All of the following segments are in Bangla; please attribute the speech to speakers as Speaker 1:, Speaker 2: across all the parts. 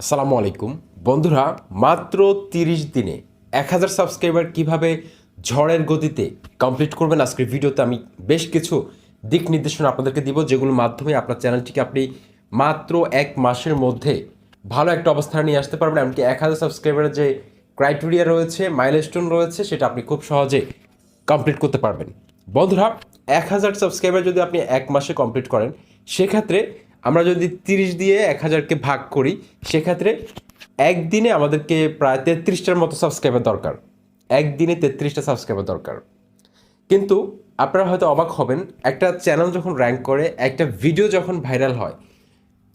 Speaker 1: আসসালামু আলাইকুম বন্ধুরা, মাত্র 30 দিনে 1000 সাবস্ক্রাইবার কিভাবে ঝড়ের গতিতে কমপ্লিট করবেন আজকের ভিডিওতে আমি বেশ কিছু দিক নির্দেশনা আপনাদেরকে দিব, যেগুলোর মাধ্যমে আপনার চ্যানেলটিকে আপনি মাত্র 1 মাসের মধ্যে ভালো একটা অবস্থানে নিয়ে আসতে পারবেন। এমনকি 1000 সাবস্ক্রাইবারের যে ক্রাইটেরিয়া রয়েছে, মাইলস্টোন রয়েছে, সেটা আপনি খুব সহজে কমপ্লিট করতে পারবেন। বন্ধুরা, 1000 সাবস্ক্রাইবার যদি আপনি 1 মাসে কমপ্লিট করেন, সেক্ষেত্রে আমরা যদি 30 দিয়ে 1000কে ভাগ করি, সেক্ষেত্রে একদিনে আমাদেরকে প্রায় 33টার মতো সাবস্ক্রাইবার দরকার। একদিনে 33টা সাবস্ক্রাইবার দরকার। কিন্তু আপনারা হয়তো অবাক হবেন, একটা চ্যানেল যখন র্যাঙ্ক করে, একটা ভিডিও যখন ভাইরাল হয়,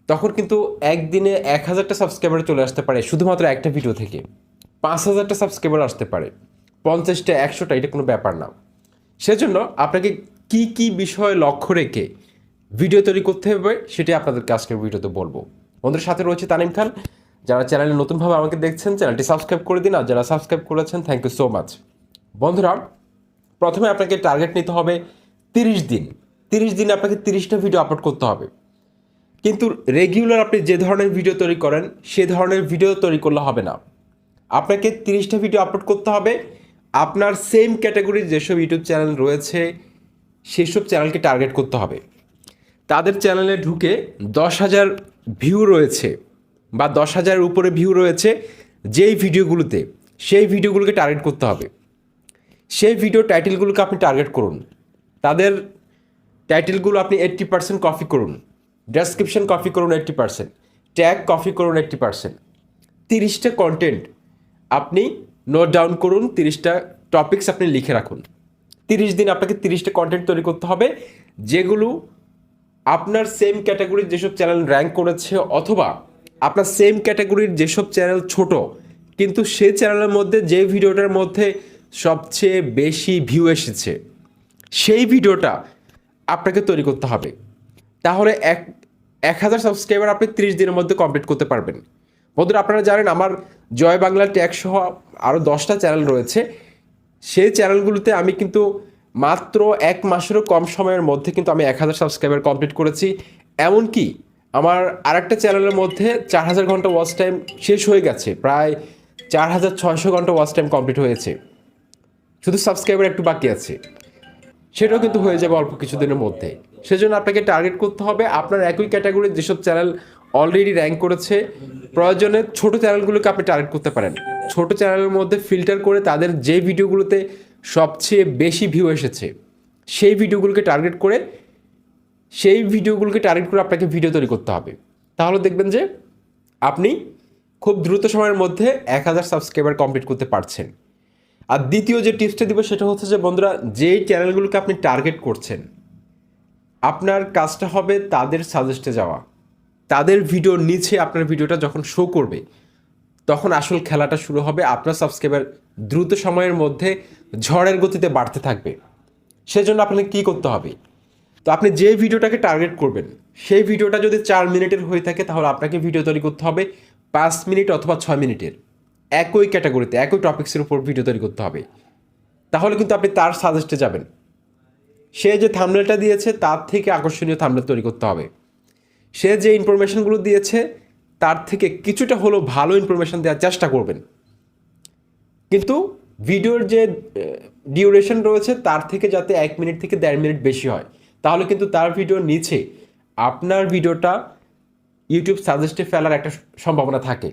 Speaker 1: তখন কিন্তু একদিনে 1000টা সাবস্ক্রাইবার চলে আসতে পারে শুধুমাত্র একটা ভিডিও থেকে। 5000টা সাবস্ক্রাইবার আসতে পারে, 50টা 100টা, এটা কোনো ব্যাপার না। সেজন্য আপনাকে কি কি বিষয় লক্ষ্য রেখে ভিডিও তৈরি করতে হবে সেটাই আপনাদেরকে আজকের ভিডিওতে বলবো। বন্ধুদের সাথে রয়েছে তানিম খান। যারা চ্যানেলে নতুনভাবে আমাকে দেখছেন, চ্যানেলটি সাবস্ক্রাইব করে দিন, আর যারা সাবস্ক্রাইব করেছেন থ্যাংক ইউ সো মাচ। বন্ধুরা, প্রথমে আপনাকে টার্গেট নিতে হবে 30 দিন। 30 দিনে আপনাকে 30টা ভিডিও আপলোড করতে হবে। কিন্তু রেগুলার আপনি যে ধরনের ভিডিও তৈরি করেন সে ধরনের ভিডিও তৈরি করলে হবে না। আপনাকে 30টা ভিডিও আপলোড করতে হবে। আপনার সেম ক্যাটাগরির যেসব ইউটিউব চ্যানেল রয়েছে সেসব চ্যানেলকে টার্গেট করতে হবে। তাদের চ্যানেলে ঢুকে 10,000 ভিউ রয়েছে বা 10,000-এর উপরে ভিউ রয়েছে যেই ভিডিওগুলোতে, সেই ভিডিওগুলোকে টার্গেট করতে হবে। সেই ভিডিও টাইটেলগুলোকে আপনি টার্গেট করুন। তাদের টাইটেলগুলো আপনি 80% কপি করুন, ডেসক্রিপশন কপি করুন 80%, ট্যাগ কপি করুন 80%। 30টা কন্টেন্ট আপনি নোট ডাউন করুন, 30টা টপিকস আপনি লিখে রাখুন। 30 দিন আপনাকে 30টা কন্টেন্ট তৈরি করতে হবে, যেগুলো আপনার সেম ক্যাটাগরির যেসব চ্যানেল র্যাঙ্ক করেছে, অথবা আপনার সেম ক্যাটাগরির যেসব চ্যানেল ছোট কিন্তু সেই চ্যানেলের মধ্যে যে ভিডিওটার মধ্যে সবচেয়ে বেশি ভিউ এসেছে, সেই ভিডিওটা আপনাকে তৈরি করতে হবে। তাহলে 1000 সাবস্ক্রাইবার আপনি 30 দিনের মধ্যে কমপ্লিট করতে পারবেন। বন্ধুরা, আপনারা জানেন আমার জয় বাংলা ট্যাগ সহ আরও 10টা চ্যানেল রয়েছে। সেই চ্যানেলগুলোতে আমি কিন্তু মাত্র 1 মাসেরও কম সময়ের মধ্যে কিন্তু আমি 1000 সাবস্ক্রাইবার কমপ্লিট করেছি। এমনকি আমার আরেকটা চ্যানেলের মধ্যে 4000 ঘন্টা ওয়াচ টাইম শেষ হয়ে গেছে, প্রায় 4600 ঘন্টা ওয়াচ টাইম কমপ্লিট হয়েছে। শুধু সাবস্ক্রাইবার একটু বাকি আছে, সেটাও কিন্তু হয়ে যাবে অল্প কিছুদিনের মধ্যে। সেজন্য আপনাকে টার্গেট করতে হবে আপনার একই ক্যাটাগরির যেসব চ্যানেল অলরেডি র্যাঙ্ক করেছে। প্রয়োজনে ছোট চ্যানেলগুলোকে আপনি টার্গেট করতে পারেন। ছোট চ্যানেলের মধ্যে ফিল্টার করে তাদের যে ভিডিওগুলোতে সবচেয়ে বেশি ভিউ এসেছে সেই ভিডিওগুলোকে টার্গেট করে আপনাকে ভিডিও তৈরি করতে হবে। তাহলে দেখবেন যে আপনি খুব দ্রুত সময়ের মধ্যে 1000 সাবস্ক্রাইবার কমপ্লিট করতে পারছেন। আর দ্বিতীয় যে টিপসটা দিব সেটা হচ্ছে যে, বন্ধুরা, যেই চ্যানেলগুলোকে আপনি টার্গেট করছেন, আপনার কাজটা হবে তাদের সাজেস্টে যাওয়া। তাদের ভিডিওর নিচে আপনার ভিডিওটা যখন শো করবে, তখন আসল খেলাটা শুরু হবে। আপনার সাবস্ক্রাইবার দ্রুত সময়ের মধ্যে ঝড়ের গতিতে বাড়তে থাকবে। সেজন্য আপনাকে কী করতে হবে? তো আপনি যে ভিডিওটাকে টার্গেট করবেন সেই ভিডিওটা যদি 4 মিনিটের হয়ে থাকে, তাহলে আপনাকে ভিডিও তৈরি করতে হবে 5 মিনিট অথবা 6 মিনিটের। একই ক্যাটাগরিতে একই টপিক্সের উপর ভিডিও তৈরি করতে হবে। তাহলে কিন্তু আপনি তার সাজেস্টে যাবেন। সে যে থাম্বনেলটা দিয়েছে তার থেকে আকর্ষণীয় থাম্বনেল তৈরি করতে হবে। সে যে ইনফরমেশনগুলো দিয়েছে তার থেকে কিছুটা হলেও ভালো ইনফরমেশন দেওয়ার চেষ্টা করবেন। কিন্তু ভিডিওর যে ডিউরেশন রয়েছে তার থেকে যাতে 1 মিনিট থেকে 1.5 মিনিট বেশি হয়, তাহলে কিন্তু তার ভিডিওর নিচে আপনার ভিডিওটা ইউটিউব সাজেস্টে ফেলার একটা সম্ভাবনা থাকে।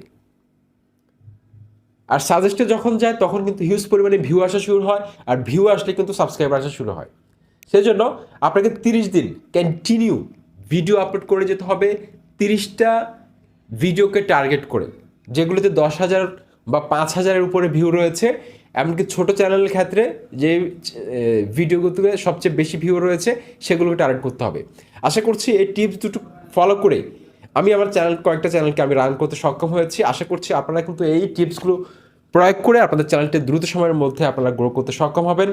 Speaker 1: আর সাজেস্টে যখন যায় তখন কিন্তু হিউজ পরিমাণে ভিউ আসা শুরু হয়, আর ভিউ আসলে কিন্তু সাবস্ক্রাইবার আসা শুরু হয়। সেই জন্য আপনাকে 30 দিন কন্টিনিউ ভিডিও আপলোড করে যেতে হবে, 30টা ভিডিওকে টার্গেট করে, যেগুলোতে 10,000 বা 5,000-এর উপরে ভিউ রয়েছে। এমনকি ছোটো চ্যানেলের ক্ষেত্রে যে ভিডিওগুলোতে সবচেয়ে বেশি ভিউ রয়েছে সেগুলোকে টার্গেট করতে হবে। আশা করছি এই টিপস দুটো ফলো করে আমি আমার কয়েকটা চ্যানেলকে আমি রান করতে সক্ষম হয়েছি। আশা করছি আপনারা কিন্তু এই টিপসগুলো প্রয়োগ করে আপনাদের চ্যানেলটি দ্রুত সময়ের মধ্যে আপনারা গ্রো করতে সক্ষম হবেন।